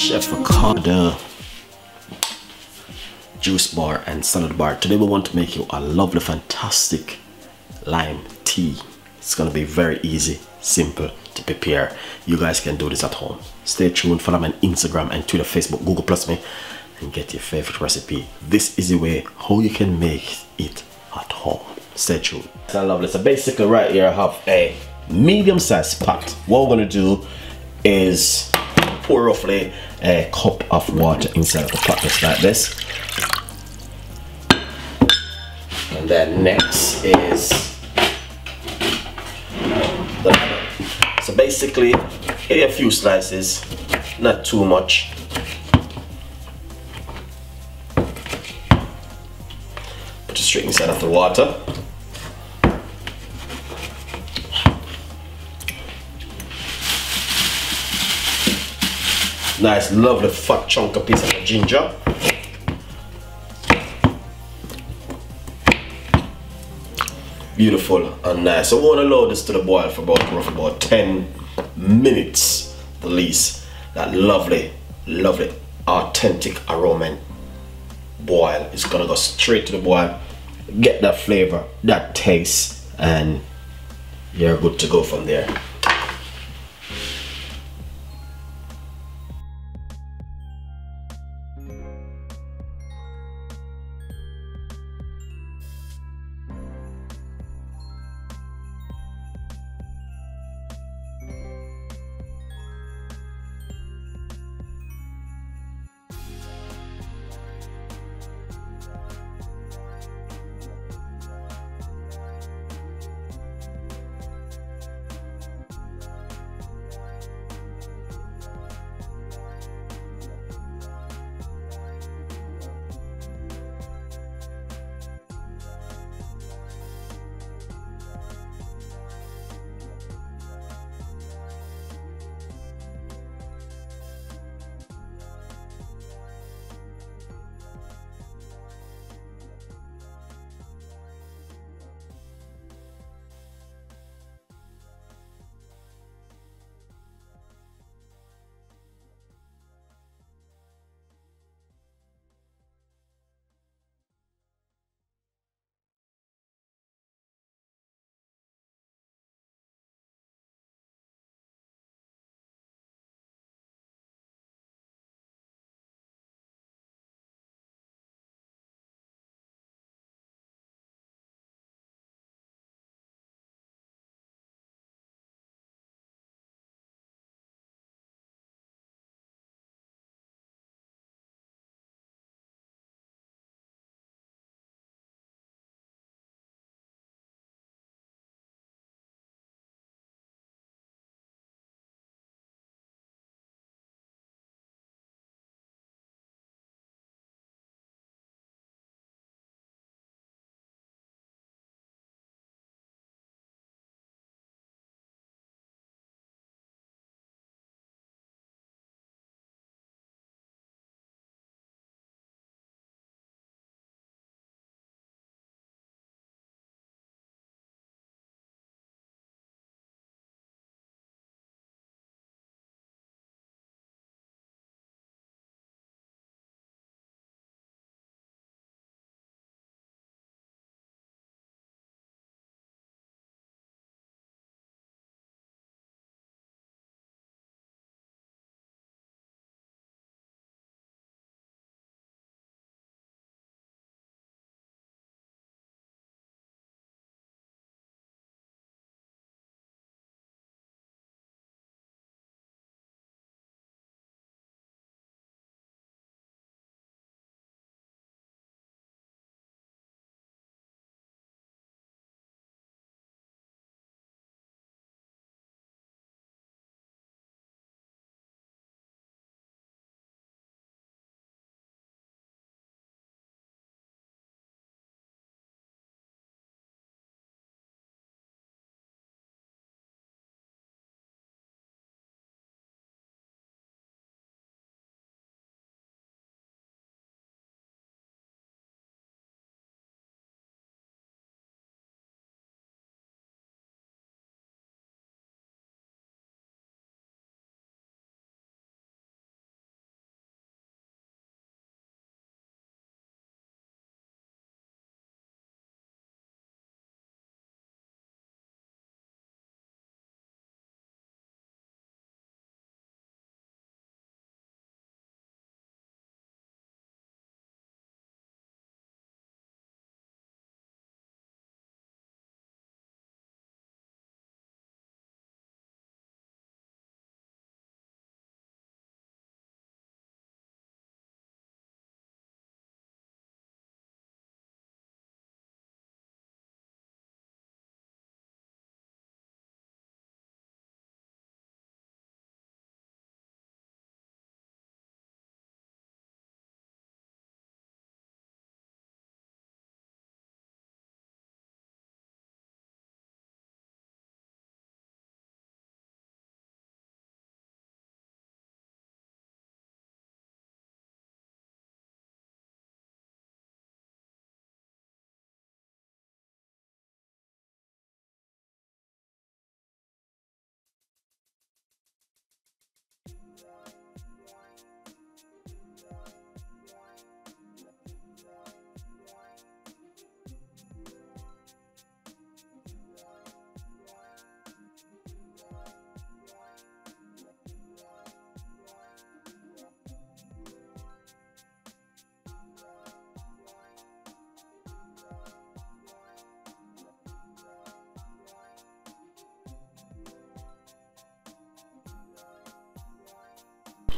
Chef Ricardo juice bar and salad bar. Today we want to make you a lovely, fantastic lime tea. It's gonna be very easy, simple to prepare. You guys can do this at home. Stay tuned, follow me on Instagram and Twitter, Facebook, Google Plus me, and get your favorite recipe. This is the way how you can make it at home. Stay tuned. It's lovely. So basically right here I have a medium-sized pot. What we're gonna do is pour roughly a cup of water inside of the pot, just like this. And then next is the lemon. So basically, a few slices, not too much. Put it straight inside of the water. Nice, lovely fat chunk of piece of ginger. Beautiful and nice. So we want to allow this to the boil for roughly about 10 minutes at least. That lovely, lovely, authentic aroma boil is gonna go straight to the boil. Get that flavor, that taste, and you're good to go from there.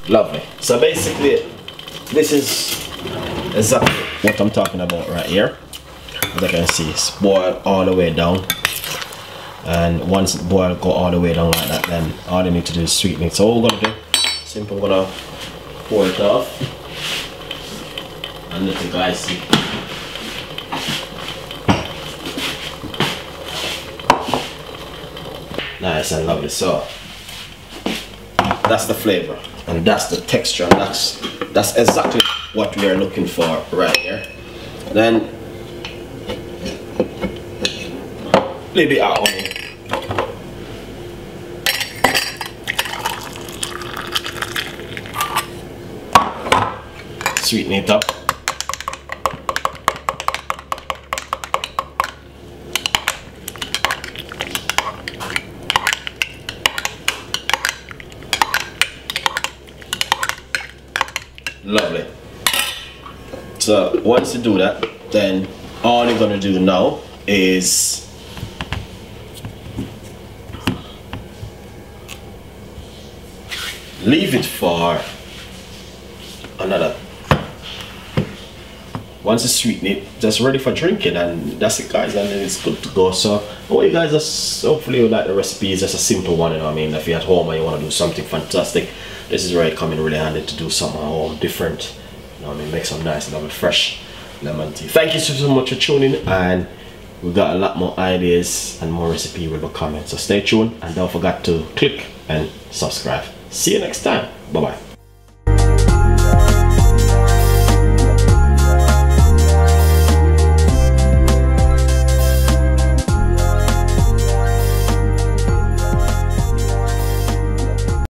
Lovely. So basically, this is exactly what I'm talking about right here. As you can see, it's boiled all the way down. And once it boiled, go all the way down like that, then all you need to do is sweeten it. So what we're gonna do, simple, we're gonna pour it off and let the guys see. Nice and lovely. So that's the flavor and that's the texture, and that's exactly what we are looking for right here. Then a little bit of honey. Sweeten it up. Lovely. So once you do that, then all you're gonna do now is leave it for another. Once you sweeten it, just ready for drinking, and that's it, guys, and then it's good to go. So what you guys, just hopefully you like the recipe. It's just a simple one, you know what I mean? If you're at home and you want to do something fantastic, this is where it come in really handy to do something at home different, you know what I mean? Make some nice and fresh lemon tea. Thank you so much for tuning in, and we got a lot more ideas and more recipe will be coming, so stay tuned and don't forget to click and subscribe. See you next time. Bye bye.